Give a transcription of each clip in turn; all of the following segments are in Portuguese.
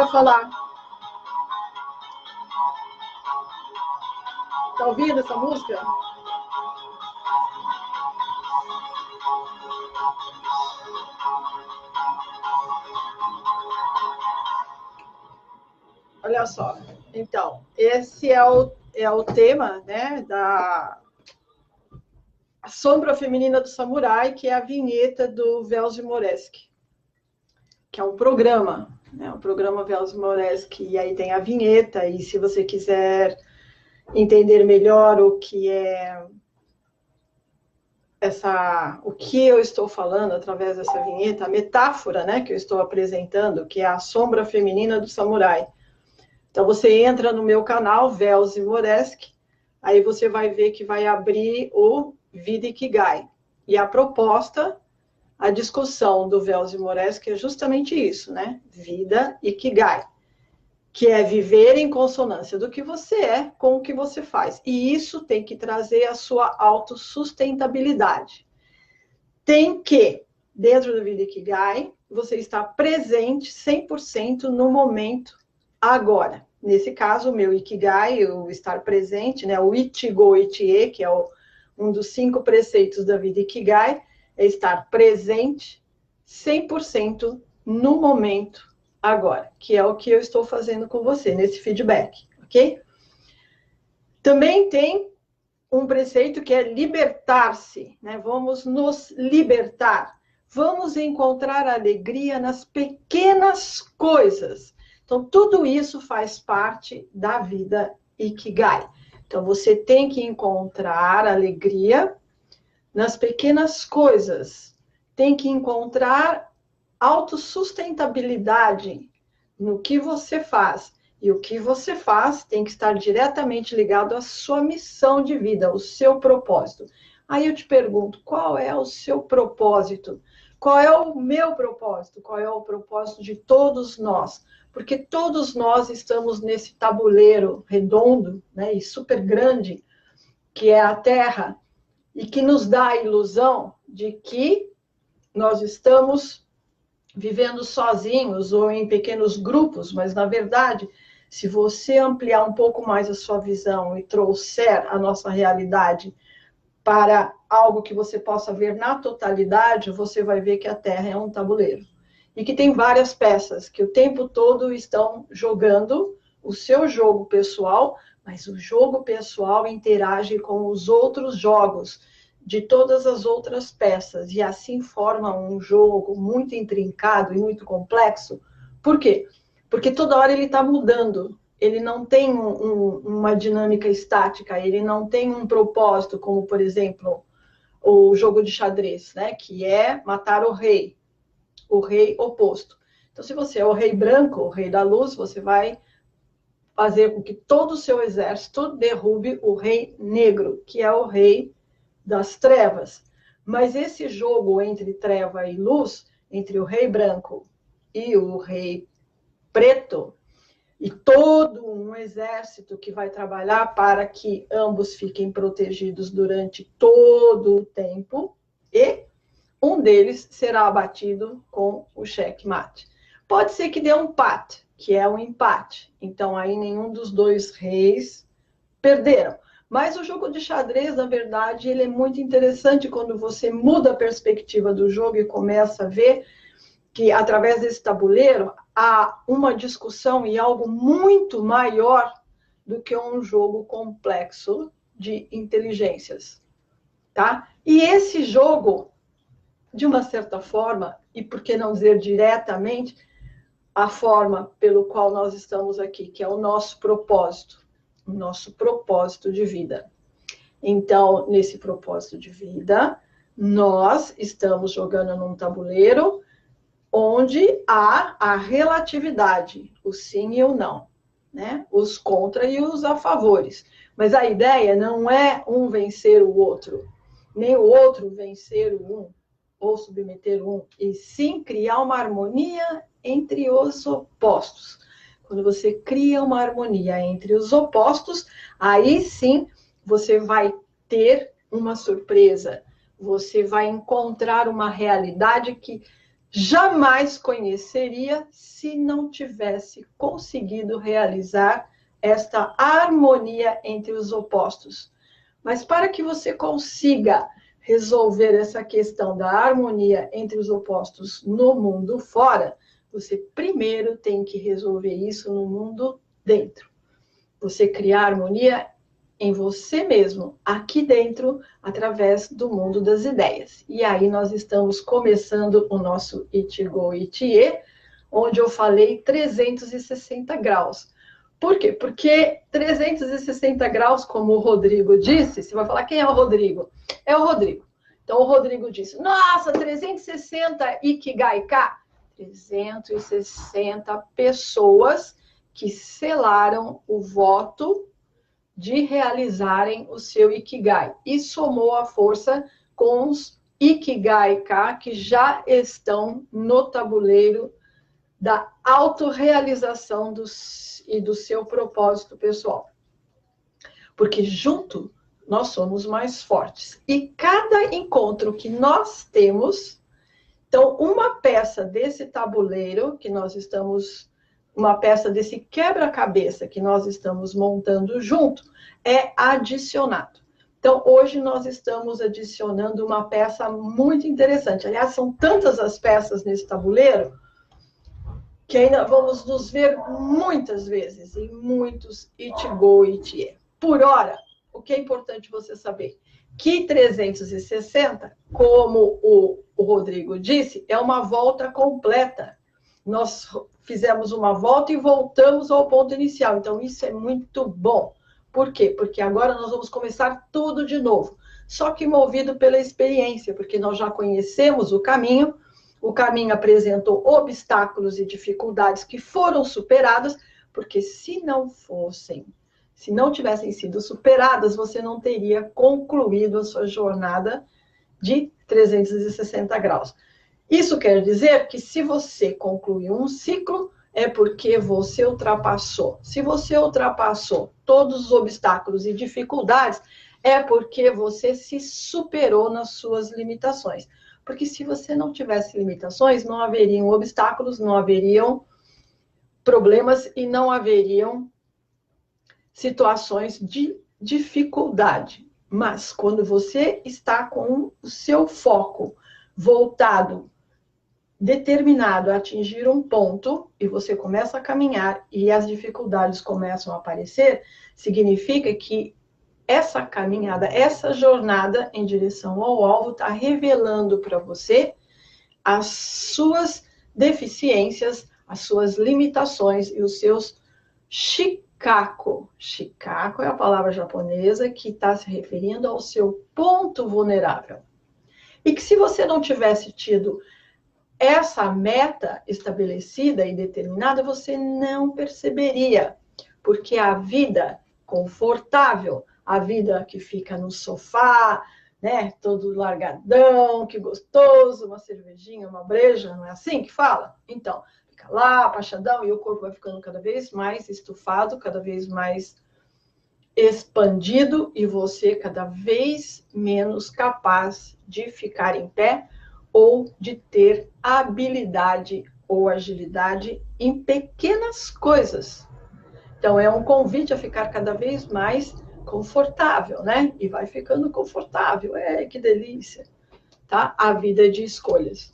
vai falar. Tá ouvindo essa música? Olha só. Então, esse é o tema, né, da Sombra Feminina do Samurai, que é a vinheta do Velzy Moreski, que é um programa, né, o programa Velzy Moreski, e aí tem a vinheta, e se você quiser entender melhor o que é o que eu estou falando através dessa vinheta, a metáfora, né, que eu estou apresentando, que é a sombra feminina do samurai. Então, você entra no meu canal, Velzy Moreski, aí você vai ver que vai abrir o Vida Ikigai. E a proposta, a discussão do Velzy Moreski é justamente isso, né? Vida Ikigai, que é viver em consonância do que você é com o que você faz. E isso tem que trazer a sua autossustentabilidade. Tem que, dentro do Vida Ikigai, você estar presente 100% no momento agora. Nesse caso, o meu Ikigai, o estar presente, né, o Ichigo Ichie, que é um dos 5 preceitos da vida Ikigai, é estar presente 100% no momento agora, que é o que eu estou fazendo com você, nesse feedback, ok? Também tem um preceito que é libertar-se, né? Vamos nos libertar. Vamos encontrar alegria nas pequenas coisas. Então, tudo isso faz parte da vida Ikigai. Então, você tem que encontrar alegria nas pequenas coisas. Tem que encontrar autossustentabilidade no que você faz. E o que você faz tem que estar diretamente ligado à sua missão de vida, ao seu propósito. Aí eu te pergunto, qual é o seu propósito? Qual é o meu propósito? Qual é o propósito de todos nós? Porque todos nós estamos nesse tabuleiro redondo, né, e super grande, que é a Terra, e que nos dá a ilusão de que nós estamos vivendo sozinhos ou em pequenos grupos, mas, na verdade, se você ampliar um pouco mais a sua visão e trouxer a nossa realidade para algo que você possa ver na totalidade, você vai ver que a Terra é um tabuleiro. E que tem várias peças que o tempo todo estão jogando o seu jogo pessoal, mas o jogo pessoal interage com os outros jogos de todas as outras peças, e assim forma um jogo muito intrincado e muito complexo. Por quê? Porque toda hora ele está mudando, ele não tem uma dinâmica estática, ele não tem um propósito, como, por exemplo, o jogo de xadrez, né, que é matar o rei oposto. Então, se você é o rei branco, o rei da luz, você vai fazer com que todo o seu exército derrube o rei negro, que é o rei das trevas. Mas esse jogo entre treva e luz, entre o rei branco e o rei preto, e todo um exército que vai trabalhar para que ambos fiquem protegidos durante todo o tempo, e um deles será abatido com o checkmate. Pode ser que dê um pat, que é um empate. Então, aí nenhum dos dois reis perderam. Mas o jogo de xadrez, na verdade, ele é muito interessante quando você muda a perspectiva do jogo e começa a ver que, através desse tabuleiro, há uma discussão e algo muito maior do que um jogo complexo de inteligências, tá? E esse jogo, de uma certa forma, e por que não dizer diretamente, a forma pelo qual nós estamos aqui, que é o nosso propósito de vida. Então, nesse propósito de vida, nós estamos jogando num tabuleiro onde há a relatividade, o sim e o não, né? Os contra e os a favores. Mas a ideia não é um vencer o outro, nem o outro vencer o um, ou submeter o um, e sim criar uma harmonia entre os opostos. Quando você cria uma harmonia entre os opostos, aí sim você vai ter uma surpresa, você vai encontrar uma realidade que jamais conheceria se não tivesse conseguido realizar esta harmonia entre os opostos. Mas para que você consiga resolver essa questão da harmonia entre os opostos no mundo fora, você primeiro tem que resolver isso no mundo dentro. Você criar harmonia em você mesmo, aqui dentro, através do mundo das ideias. E aí nós estamos começando o nosso Ichigo Ichie, onde eu falei 360 graus. Por quê? Porque 360 graus, como o Rodrigo disse, você vai falar, quem é o Rodrigo? É o Rodrigo. Então, o Rodrigo disse, nossa, 360 Ikigai-ka, 360 pessoas que selaram o voto de realizarem o seu Ikigai. E somou a força com os Ikigai-ka que já estão no tabuleiro da autorrealização e do seu propósito pessoal. Porque junto nós somos mais fortes. E cada encontro que nós temos, então uma peça desse tabuleiro que nós estamos, uma peça desse quebra-cabeça que nós estamos montando junto, é adicionado. Então, hoje nós estamos adicionando uma peça muito interessante. Aliás, são tantas as peças nesse tabuleiro que ainda vamos nos ver muitas vezes em muitos Ichigo Ichie. Por hora, o que é importante você saber? Que 360, como o Rodrigo disse, é uma volta completa. Nós fizemos uma volta e voltamos ao ponto inicial. Então, isso é muito bom. Por quê? Porque agora nós vamos começar tudo de novo. Só que movido pela experiência, porque nós já conhecemos o caminho apresentou obstáculos e dificuldades que foram superadas, porque se não tivessem sido superadas, você não teria concluído a sua jornada de 360 graus. Isso quer dizer que se você concluiu um ciclo, é porque você ultrapassou. Se você ultrapassou todos os obstáculos e dificuldades, é porque você se superou nas suas limitações. Porque se você não tivesse limitações, não haveriam obstáculos, não haveriam problemas e não haveriam situações de dificuldade. Mas quando você está com o seu foco voltado, determinado a atingir um ponto, e você começa a caminhar e as dificuldades começam a aparecer, significa que essa caminhada, essa jornada em direção ao alvo está revelando para você as suas deficiências, as suas limitações e os seus shikaku. Shikaku é a palavra japonesa que está se referindo ao seu ponto vulnerável. E que se você não tivesse tido essa meta estabelecida e determinada, você não perceberia, porque a vida confortável, a vida que fica no sofá, né, todo largadão, que gostoso, uma cervejinha, uma breja, não é assim que fala? Então, fica lá, apachadão, e o corpo vai ficando cada vez mais estufado, cada vez mais expandido, e você cada vez menos capaz de ficar em pé ou de ter habilidade ou agilidade em pequenas coisas. Então, é um convite a ficar cada vez mais confortável, né? E vai ficando confortável. Que delícia, tá? A vida é de escolhas.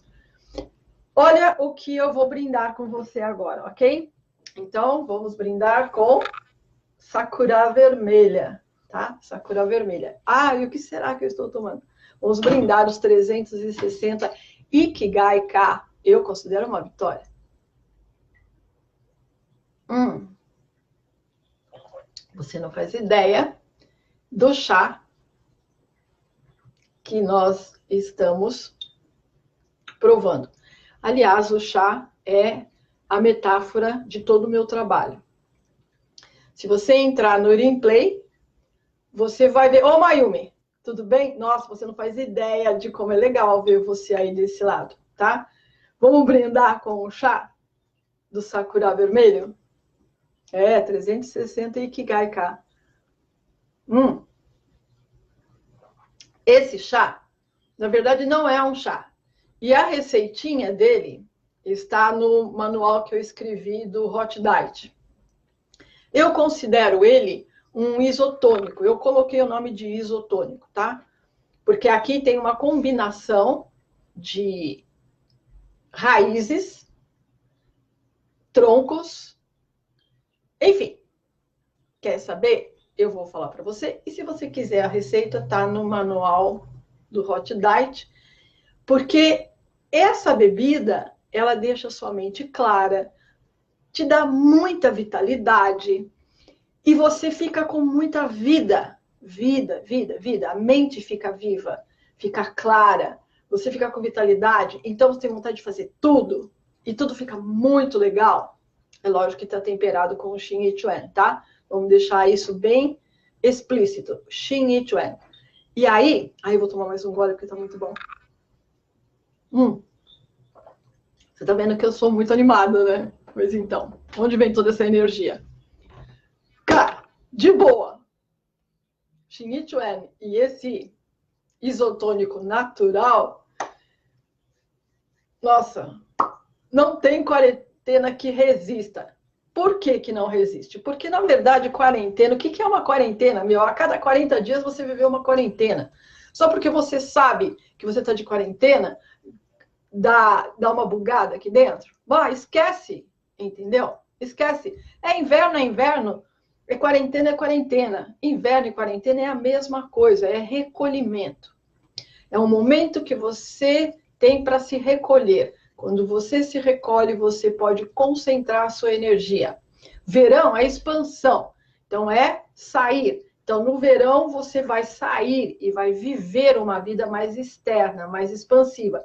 Olha o que eu vou brindar com você agora, ok? Então, vamos brindar com Sakura vermelha, tá? Sakura vermelha. E o que será que eu estou tomando? Vamos brindar os 360 Ikigai-ka. Eu considero uma vitória. Você não faz ideia do chá que nós estamos provando. Aliás, o chá é a metáfora de todo o meu trabalho. Se você entrar no Uriplay, você vai ver... Ô, Mayumi, tudo bem? Nossa, você não faz ideia de como é legal ver você aí desse lado, tá? Vamos brindar com o chá do Sakura vermelho? 360 Ikigai-ka. Esse chá, na verdade, não é um chá. E a receitinha dele está no manual que eu escrevi do Hot Diet. Eu considero ele um isotônico. Eu coloquei o nome de isotônico, tá? Porque aqui tem uma combinação de raízes, troncos, enfim. Quer saber? Eu vou falar para você. E se você quiser a receita, tá no manual do Hot Diet. Porque essa bebida, ela deixa sua mente clara, te dá muita vitalidade e você fica com muita vida. Vida, vida, vida. A mente fica viva, fica clara, você fica com vitalidade, então você tem vontade de fazer tudo e tudo fica muito legal. É lógico que está temperado com o Xin e Chuan, tá? Vamos deixar isso bem explícito. Xin e Chuan. E aí eu vou tomar mais um gole porque está muito bom. Você tá vendo que eu sou muito animada, né? Pois então, onde vem toda essa energia? Cara, de boa. Xin e Chuan e esse isotônico natural, nossa, não tem quarentena que resista. Por que que não resiste? Porque, na verdade, quarentena, o que é uma quarentena? Meu, a cada 40 dias você viveu uma quarentena. Só porque você sabe que você está de quarentena, dá uma bugada aqui dentro? Bah, esquece, entendeu? Esquece. É inverno, é quarentena. Inverno e quarentena é a mesma coisa, é recolhimento. É um momento que você tem para se recolher. Quando você se recolhe, você pode concentrar a sua energia. Verão é expansão, então é sair. Então, no verão, você vai sair e vai viver uma vida mais externa, mais expansiva.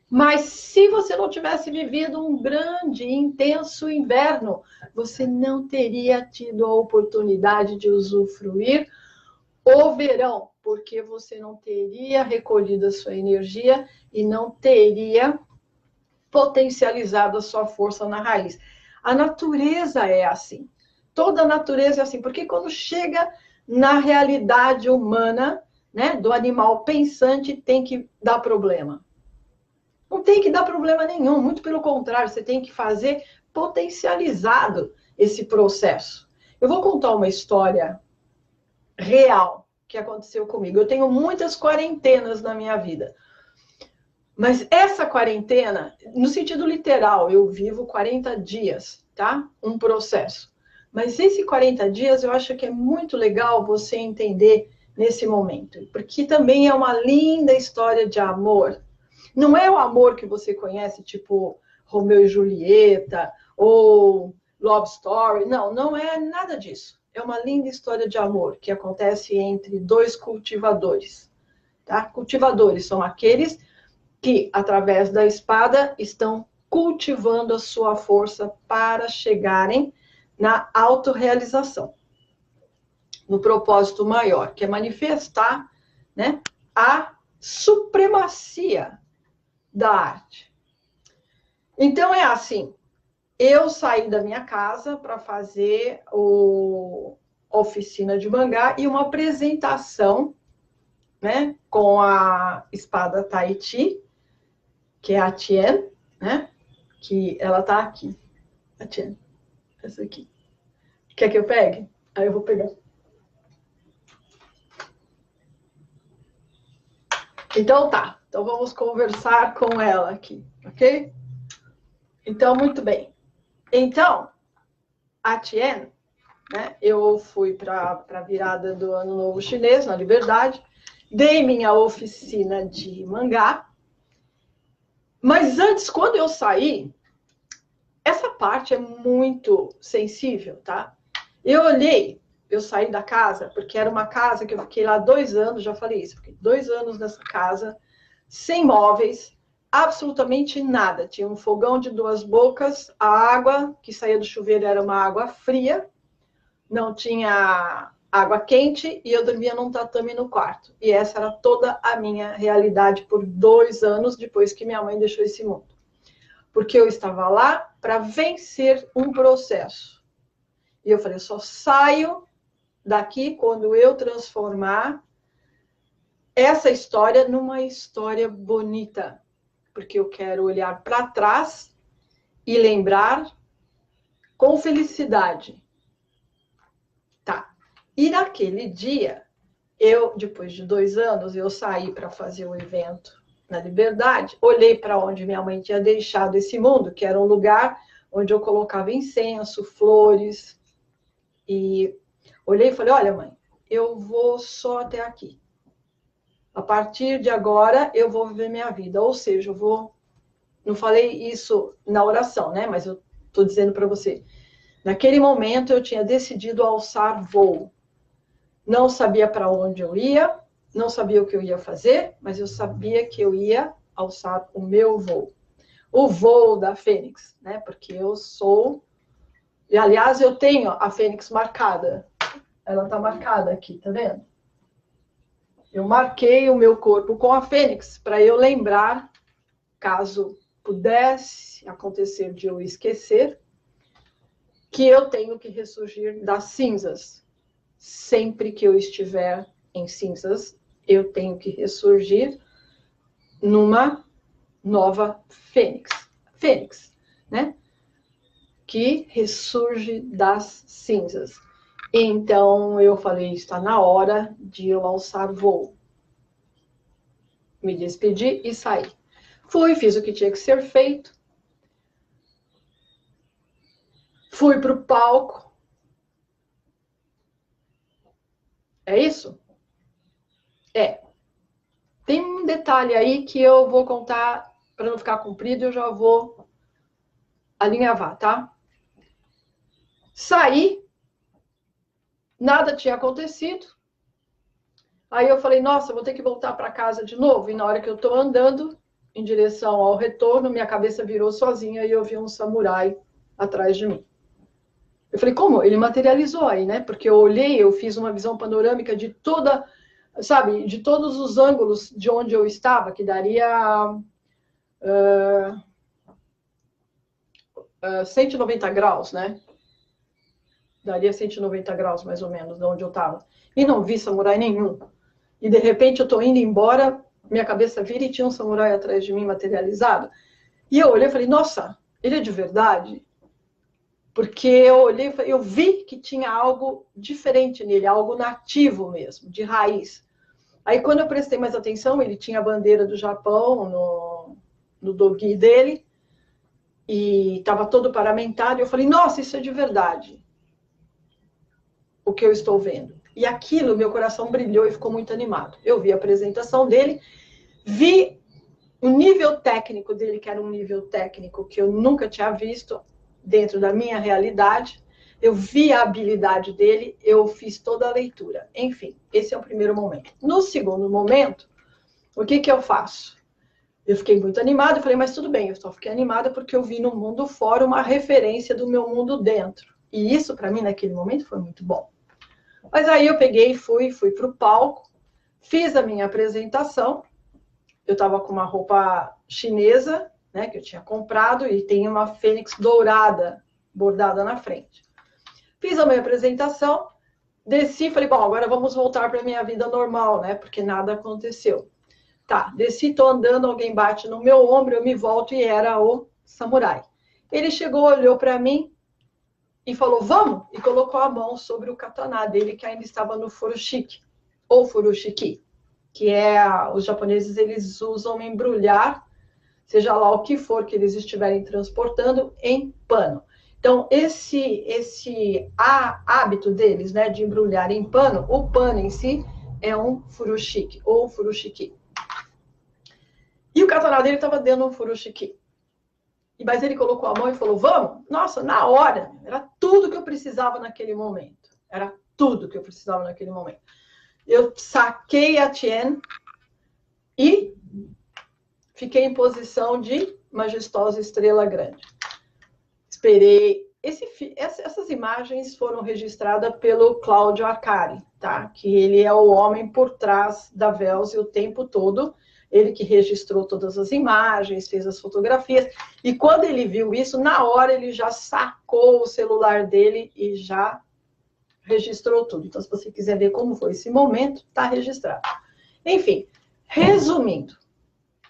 Mas se você não tivesse vivido um grande, intenso inverno, você não teria tido a oportunidade de usufruir o verão, porque você não teria recolhido a sua energia e não teria potencializado a sua força na raiz. A natureza é assim. Toda a natureza é assim, porque quando chega na realidade humana, né, do animal pensante, tem que dar problema. Não tem que dar problema nenhum, muito pelo contrário, você tem que fazer potencializado esse processo. Eu vou contar uma história real que aconteceu comigo. Eu tenho muitas quarentenas na minha vida. Mas essa quarentena, no sentido literal, eu vivo 40 dias, tá? Um processo. Mas esse 40 dias eu acho que é muito legal você entender nesse momento, porque também é uma linda história de amor. Não é o amor que você conhece, tipo Romeu e Julieta, ou Love Story. Não, não é nada disso. É uma linda história de amor que acontece entre dois cultivadores. Tá? Cultivadores são aqueles que, através da espada, estão cultivando a sua força para chegarem na autorrealização, no propósito maior, que é manifestar, né, a supremacia da arte. Então, é assim, eu saí da minha casa para fazer a oficina de mangá e uma apresentação, né, com a espada Tahiti, que é a Tien, né, que ela tá aqui, a Tien, essa aqui. Quer que eu pegue? Aí eu vou pegar. Então tá, então vamos conversar com ela aqui, ok? Então, muito bem. Então, a Tien, né, eu fui para a virada do Ano Novo Chinês, na Liberdade, dei minha oficina de mangá, mas antes, quando eu saí, essa parte é muito sensível, tá? Eu olhei, eu saí da casa, porque era uma casa que eu fiquei lá 2 anos, já falei isso, fiquei 2 anos nessa casa, sem móveis, absolutamente nada. Tinha um fogão de 2 bocas, a água que saía do chuveiro era uma água fria, não tinha água quente e eu dormia num tatame no quarto. E essa era toda a minha realidade por 2 anos depois que minha mãe deixou esse mundo. Porque eu estava lá para vencer um processo. E eu falei, eu só saio daqui quando eu transformar essa história numa história bonita. porque eu quero olhar para trás e lembrar com felicidade. Tá. E naquele dia, depois de 2 anos, eu saí para fazer o evento na Liberdade, olhei para onde minha mãe tinha deixado esse mundo, que era um lugar onde eu colocava incenso, flores, e olhei e falei, olha, mãe, eu vou só até aqui. A partir de agora, eu vou viver minha vida. Ou seja, eu vou... Não falei isso na oração, né? Mas eu estou dizendo para você. Naquele momento, eu tinha decidido alçar voo. Não sabia para onde eu ia, não sabia o que eu ia fazer, mas eu sabia que eu ia alçar o meu voo. O voo da Fênix, né? Porque eu sou... E, aliás, eu tenho a Fênix marcada. Ela está marcada aqui, tá vendo? Eu marquei o meu corpo com a Fênix para eu lembrar, caso pudesse acontecer de eu esquecer, que eu tenho que ressurgir das cinzas. Sempre que eu estiver em cinzas, eu tenho que ressurgir numa nova Fênix. Fênix, né? Que ressurge das cinzas. Então, eu falei, está na hora de eu alçar voo. Me despedi e saí. Fui, fiz o que tinha que ser feito. Fui para o palco. É isso? É. Tem um detalhe aí que eu vou contar para não ficar comprido, eu já vou alinhavar, tá? Saí, nada tinha acontecido. Aí eu falei, nossa, vou ter que voltar para casa de novo. E na hora que eu estou andando em direção ao retorno, minha cabeça virou sozinha e eu vi um samurai atrás de mim. Eu falei, como? Ele materializou aí, né? Porque eu olhei, eu fiz uma visão panorâmica de toda, sabe, de todos os ângulos de onde eu estava, que daria 190 graus, né? Daria 190 graus, mais ou menos, de onde eu estava. E não vi samurai nenhum. E, de repente, eu estou indo embora, minha cabeça vira e tinha um samurai atrás de mim materializado. E eu olhei e falei, nossa, ele é de verdade? Porque eu olhei, eu vi que tinha algo diferente nele, algo nativo mesmo, de raiz. Aí, quando eu prestei mais atenção, ele tinha a bandeira do Japão no dogi dele, e estava todo paramentado, e eu falei, nossa, isso é de verdade, o que eu estou vendo. E aquilo, meu coração brilhou e ficou muito animado. Eu vi a apresentação dele, vi o nível técnico dele, que era um nível técnico que eu nunca tinha visto dentro da minha realidade. Eu vi a habilidade dele, eu fiz toda a leitura. Enfim, esse é o primeiro momento. No segundo momento, o que eu faço? Eu fiquei muito animada, falei, mas tudo bem, eu só fiquei animada porque eu vi no mundo fora uma referência do meu mundo dentro. E isso, para mim, naquele momento, foi muito bom. Mas aí eu peguei e fui para o palco, fiz a minha apresentação. Eu estava com uma roupa chinesa, né, que eu tinha comprado, e tem uma fênix dourada bordada na frente. Fiz a minha apresentação, desci, falei, bom, agora vamos voltar para a minha vida normal, né, porque nada aconteceu. Tá, desci, tô andando, alguém bate no meu ombro, eu me volto e era o samurai. Ele chegou, olhou para mim e falou, vamos! E colocou a mão sobre o katana dele, que ainda estava no furoshiki, ou furoshiki, que os japoneses, eles usam embrulhar, seja lá o que for que eles estiverem transportando, em pano. Então, esse hábito deles, né, de embrulhar em pano, o pano em si é um furoshiki, ou furoshiki. E o katana dele estava dentro de um furoshiki. Mas ele colocou a mão e falou, vamos? Nossa, na hora. Era tudo que eu precisava naquele momento. Era tudo que eu precisava naquele momento. Eu saquei a Tien e fiquei em posição de majestosa estrela grande. Esperei. Essas imagens foram registradas pelo Cláudio Arcari, tá? Que ele é o homem por trás da Velze o tempo todo. Ele que registrou todas as imagens, fez as fotografias. E quando ele viu isso, na hora ele já sacou o celular dele e já registrou tudo. Então, se você quiser ver como foi esse momento, está registrado. Enfim, resumindo.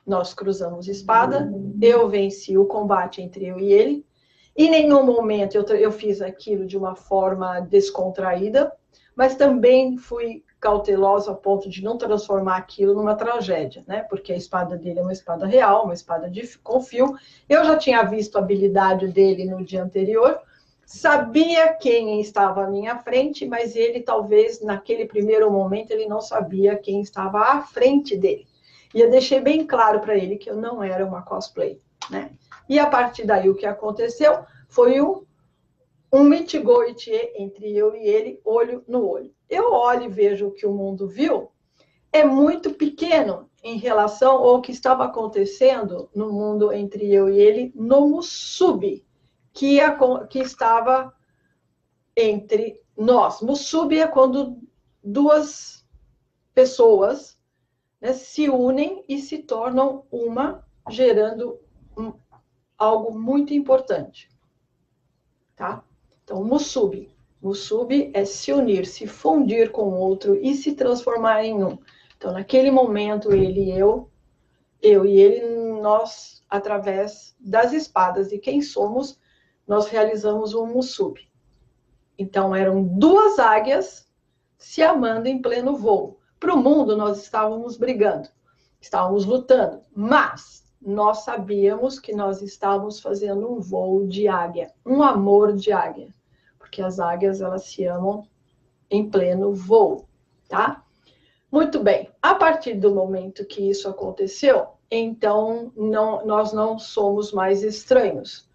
Nós cruzamos espada, eu venci o combate entre eu e ele. Em nenhum momento eu fiz aquilo de uma forma descontraída, mas também fui cautelosa a ponto de não transformar aquilo numa tragédia, né? Porque a espada dele é uma espada real, uma espada com fio. Eu já tinha visto a habilidade dele no dia anterior, sabia quem estava à minha frente, mas ele talvez naquele primeiro momento ele não sabia quem estava à frente dele. E eu deixei bem claro para ele que eu não era uma cosplay, né? E a partir daí o que aconteceu foi um mitigoite entre eu e ele, olho no olho. Eu olho e vejo o que o mundo viu, é muito pequeno em relação ao que estava acontecendo no mundo entre eu e ele, no Musubi, que estava entre nós. Musubi é quando duas pessoas, né, se unem e se tornam uma, gerando algo muito importante. Tá? Então, Musubi. Musubi é se unir, se fundir com o outro e se transformar em um. Então, naquele momento, ele e eu e ele, nós, através das espadas e quem somos, nós realizamos um Musubi. Então, eram duas águias se amando em pleno voo. Para o mundo, nós estávamos brigando, estávamos lutando, mas nós sabíamos que nós estávamos fazendo um voo de águia, um amor de águia, porque as águias, elas se amam em pleno voo, tá? Muito bem, a partir do momento que isso aconteceu, então nós não somos mais estranhos,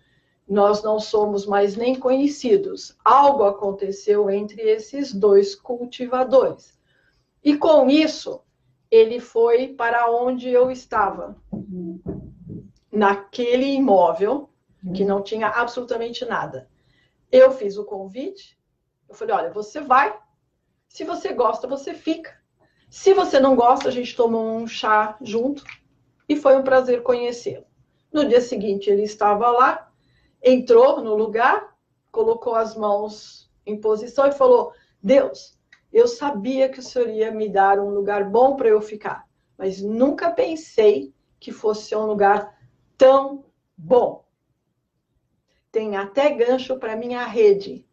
nós não somos mais nem conhecidos. Algo aconteceu entre esses dois cultivadores. E com isso, ele foi para onde eu estava, naquele imóvel, que não tinha absolutamente nada. Eu fiz o convite, eu falei, olha, você vai, se você gosta, você fica. Se você não gosta, a gente tomou um chá junto e foi um prazer conhecê-lo. No dia seguinte, ele estava lá, entrou no lugar, colocou as mãos em posição e falou, Deus, eu sabia que o Senhor ia me dar um lugar bom para eu ficar, mas nunca pensei que fosse um lugar tão bom. Tem até gancho para minha rede.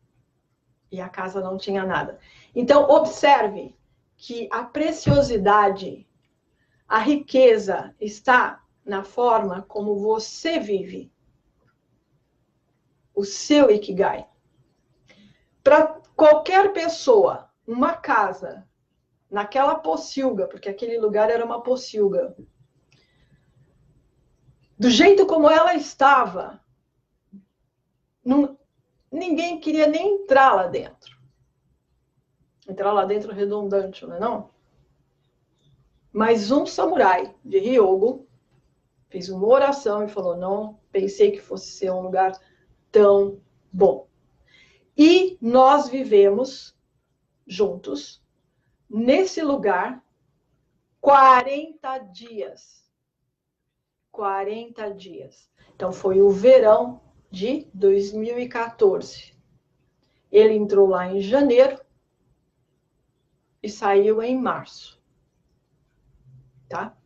E a casa não tinha nada. Então, observe que a preciosidade, a riqueza está na forma como você vive. O seu Ikigai. Para qualquer pessoa, uma casa, naquela pocilga, porque aquele lugar era uma pocilga, do jeito como ela estava, ninguém queria nem entrar lá dentro. Entrar lá dentro redundante, não é não? Mas um samurai de Ryogo fez uma oração e falou, não pensei que fosse ser um lugar tão bom. E nós vivemos juntos nesse lugar 40 dias. 40 dias. Então, foi o verão de 2014. Ele entrou lá em janeiro e saiu em março. Tá?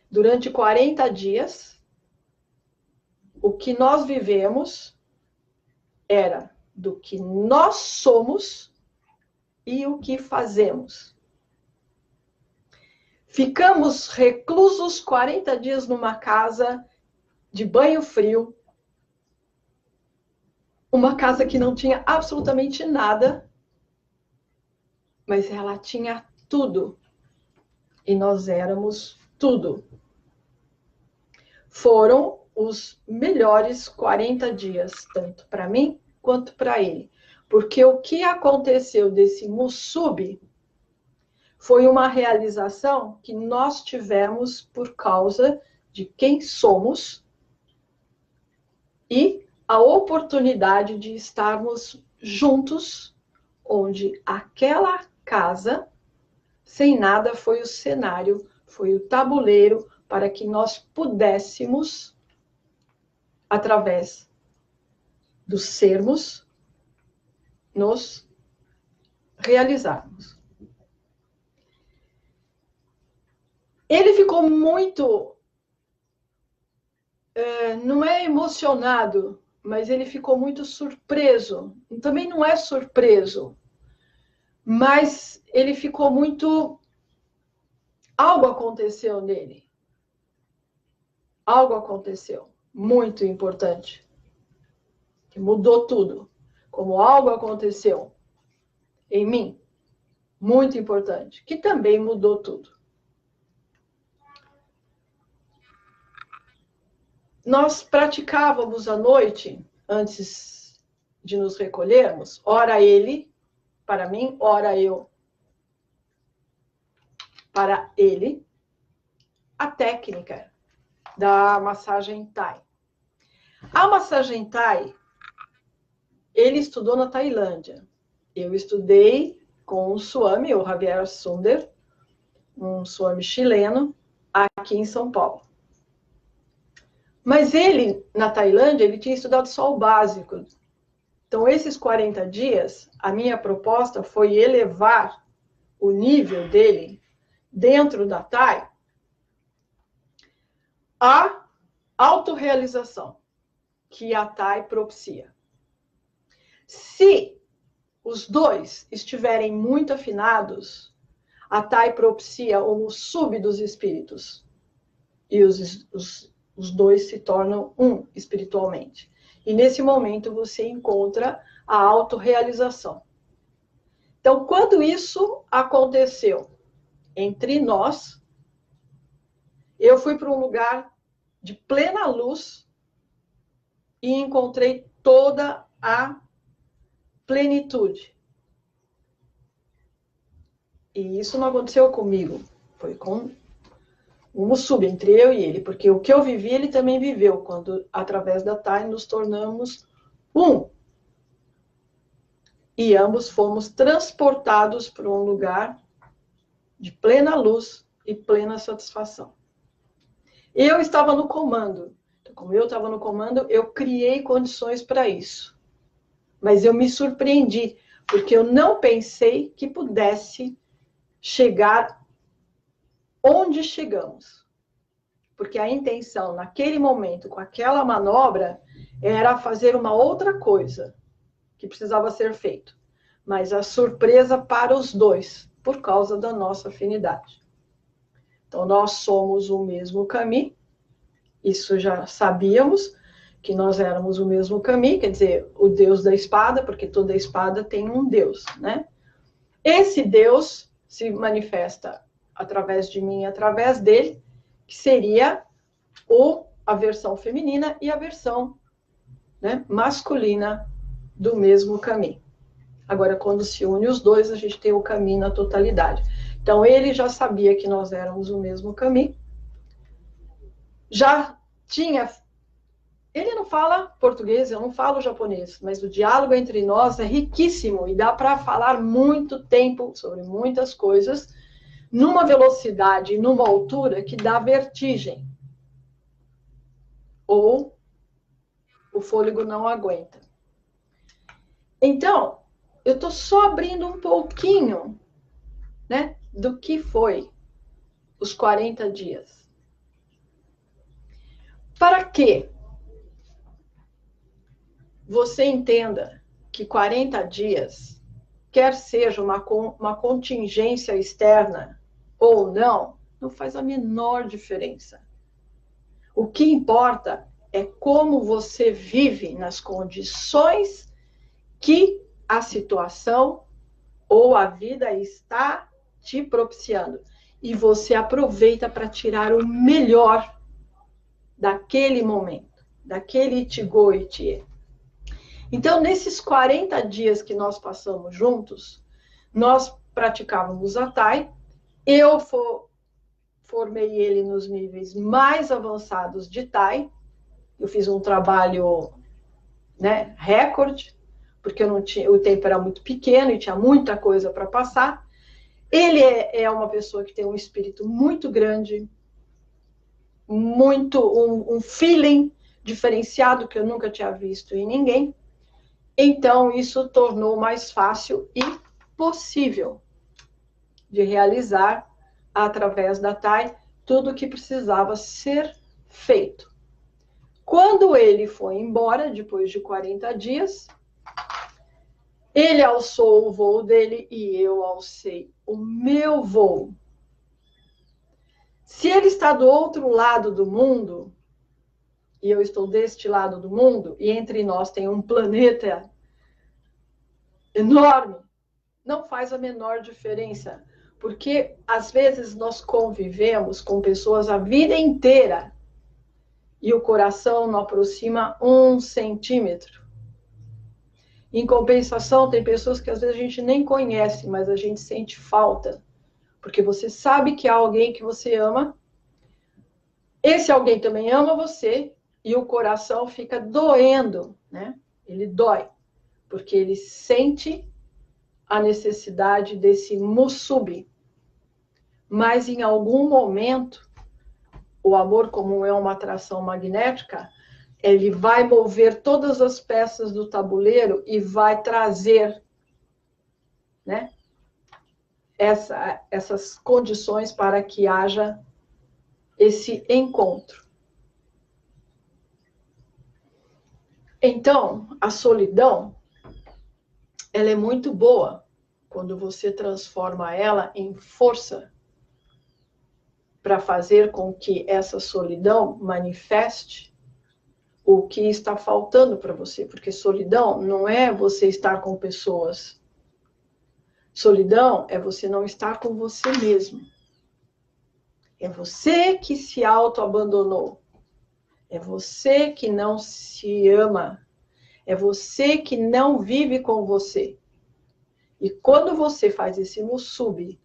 Durante 40 dias, o que nós vivemos era do que nós somos e o que fazemos. Ficamos reclusos 40 dias numa casa de banho frio, uma casa que não tinha absolutamente nada, mas ela tinha tudo. E nós éramos tudo. Foram os melhores 40 dias, tanto para mim quanto para ele. Porque o que aconteceu desse Musubi foi uma realização que nós tivemos por causa de quem somos e a oportunidade de estarmos juntos, onde aquela casa, sem nada, foi o cenário, foi o tabuleiro para que nós pudéssemos, através dos sermos, nos realizarmos. Ele ficou muito não é emocionado, mas ele ficou muito surpreso. Também não é surpreso, mas ele ficou muito... Algo aconteceu nele. Algo aconteceu muito importante, que mudou tudo. Como algo aconteceu em mim, muito importante, que também mudou tudo. Nós praticávamos à noite, antes de nos recolhermos, ora ele, para mim, ora eu, para ele, a técnica da massagem Thai. A massagem Thai, ele estudou na Tailândia. Eu estudei com um Swami, o Javier Sunder, um Swami chileno, aqui em São Paulo. Mas ele, na Tailândia, ele tinha estudado só o básico. Então, esses 40 dias, a minha proposta foi elevar o nível dele dentro da Thai à autorrealização que a Thai propicia. Se os dois estiverem muito afinados, a Thai propicia o sub dos espíritos. E os dois se tornam um espiritualmente. E nesse momento você encontra a autorrealização. Então, quando isso aconteceu entre nós, eu fui para um lugar de plena luz e encontrei toda a plenitude. E isso não aconteceu comigo, foi com um sub entre eu e ele, porque o que eu vivi, ele também viveu, quando, através da Thai, nos tornamos um. E ambos fomos transportados para um lugar de plena luz e plena satisfação. Eu estava no comando. Então, como eu estava no comando, eu criei condições para isso. Mas eu me surpreendi, porque eu não pensei que pudesse chegar onde chegamos. Porque a intenção, naquele momento, com aquela manobra, era fazer uma outra coisa que precisava ser feito. Mas a surpresa para os dois, por causa da nossa afinidade. Então, nós somos o mesmo caminho, isso já sabíamos, que nós éramos o mesmo caminho, quer dizer, o Deus da espada, porque toda espada tem um Deus, né? Esse Deus se manifesta através de mim, através dele, que seria a versão feminina e a versão, né, masculina do mesmo caminho. Agora, quando se une os dois, a gente tem o caminho na totalidade. Então, ele já sabia que nós éramos o mesmo caminho. Já tinha... Ele não fala português, eu não falo japonês, mas o diálogo entre nós é riquíssimo e dá para falar muito tempo sobre muitas coisas, numa velocidade e numa altura que dá vertigem. Ou o fôlego não aguenta. Então, eu estou só abrindo um pouquinho, né, do que foi os 40 dias. Para que você entenda que 40 dias, quer seja uma contingência externa ou não, não faz a menor diferença. O que importa é como você vive nas condições que a situação ou a vida está te propiciando. E você aproveita para tirar o melhor daquele momento, daquele Itigo Itie. Então, nesses 40 dias que nós passamos juntos, nós praticávamos a Thai, eu formei ele nos níveis mais avançados de Thai, eu fiz um trabalho, né, recorde, porque eu não tinha, o tempo era muito pequeno e tinha muita coisa para passar. Ele é uma pessoa que tem um espírito muito grande, um feeling diferenciado que eu nunca tinha visto em ninguém. Então, isso tornou mais fácil e possível de realizar, através da Thai, tudo o que precisava ser feito. Quando ele foi embora, depois de 40 dias, ele alçou o voo dele e eu alcei o meu voo. Se ele está do outro lado do mundo, e eu estou deste lado do mundo, e entre nós tem um planeta enorme, não faz a menor diferença. Porque, às vezes, nós convivemos com pessoas a vida inteira e o coração não aproxima 1 centímetro. Em compensação, tem pessoas que às vezes a gente nem conhece, mas a gente sente falta. Porque você sabe que há alguém que você ama, esse alguém também ama você, e o coração fica doendo, né? Ele dói, porque ele sente a necessidade desse musubi. Mas em algum momento, o amor, como é uma atração magnética, ele vai mover todas as peças do tabuleiro e vai trazer, né, essas condições para que haja esse encontro. Então, a solidão, ela é muito boa quando você transforma ela em força para fazer com que essa solidão manifeste o que está faltando para você. Porque solidão não é você estar com pessoas. Solidão é você não estar com você mesmo. É você que se autoabandonou. É você que não se ama. É você que não vive com você. E quando você faz esse musubi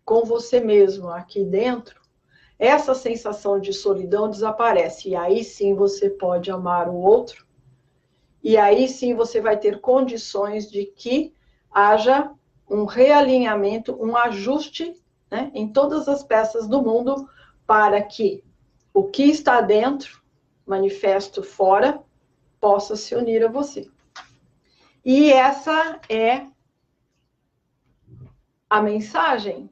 com você mesmo aqui dentro, essa sensação de solidão desaparece. E aí sim você pode amar o outro. E aí sim você vai ter condições de que haja um realinhamento, um ajuste, né, em todas as peças do mundo para que o que está dentro, manifesto fora, possa se unir a você. E essa é a mensagem.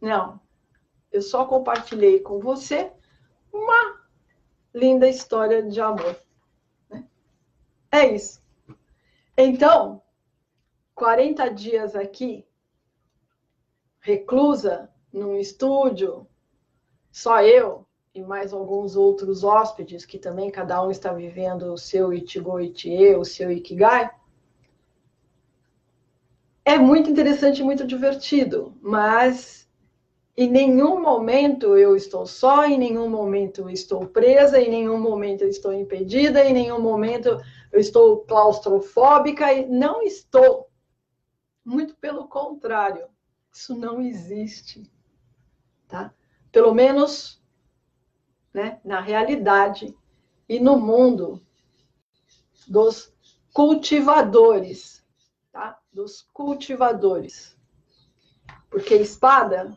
Não, eu só compartilhei com você uma linda história de amor. É isso. Então, 40 dias aqui, reclusa, num estúdio, só eu e mais alguns outros hóspedes, que também cada um está vivendo o seu Ichigo Ichie, o seu Ikigai, é muito interessante e muito divertido, mas em nenhum momento eu estou só, em nenhum momento eu estou presa, em nenhum momento eu estou impedida, em nenhum momento eu estou claustrofóbica, e não estou. Muito pelo contrário, isso não existe, tá? Pelo menos, né, na realidade e no mundo dos cultivadores, tá? Dos cultivadores. Porque espada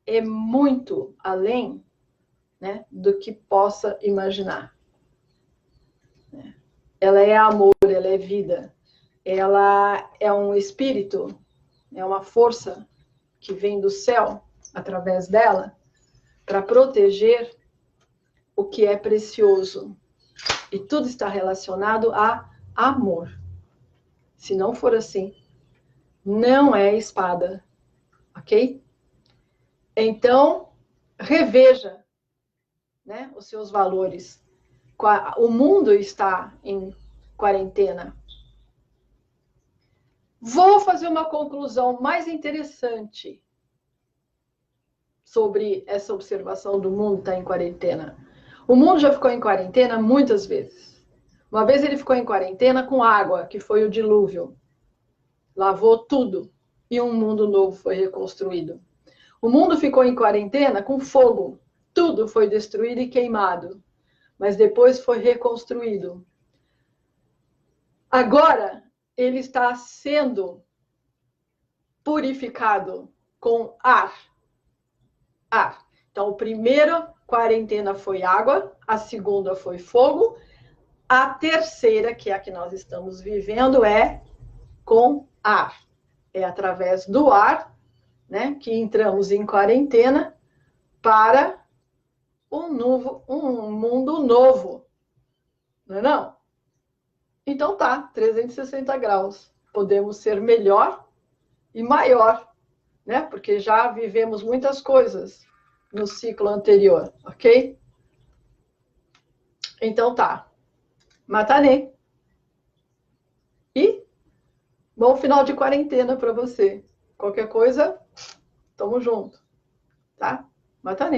é muito além, né, do que possa imaginar. Ela é amor, ela é vida, ela é um espírito, é uma força que vem do céu através dela para proteger o que é precioso. E tudo está relacionado a amor. Se não for assim, não é espada, ok? Então, reveja, né, os seus valores. O mundo está em quarentena. Vou fazer uma conclusão mais interessante sobre essa observação do mundo estar em quarentena. O mundo já ficou em quarentena muitas vezes. Uma vez ele ficou em quarentena com água, que foi o dilúvio. Lavou tudo e um mundo novo foi reconstruído. O mundo ficou em quarentena com fogo. Tudo foi destruído e queimado, mas depois foi reconstruído. Agora ele está sendo purificado com ar. Ar. Então, a primeira quarentena foi água, a segunda foi fogo, a terceira, que é a que nós estamos vivendo, é com ar. É através do ar, né, que entramos em quarentena para um mundo novo. Não é não? Então tá, 360 graus. Podemos ser melhor e maior, né? Porque já vivemos muitas coisas no ciclo anterior, ok? Então tá. Matanê. E bom final de quarentena para você. Qualquer coisa, tamo junto, tá? Matanê.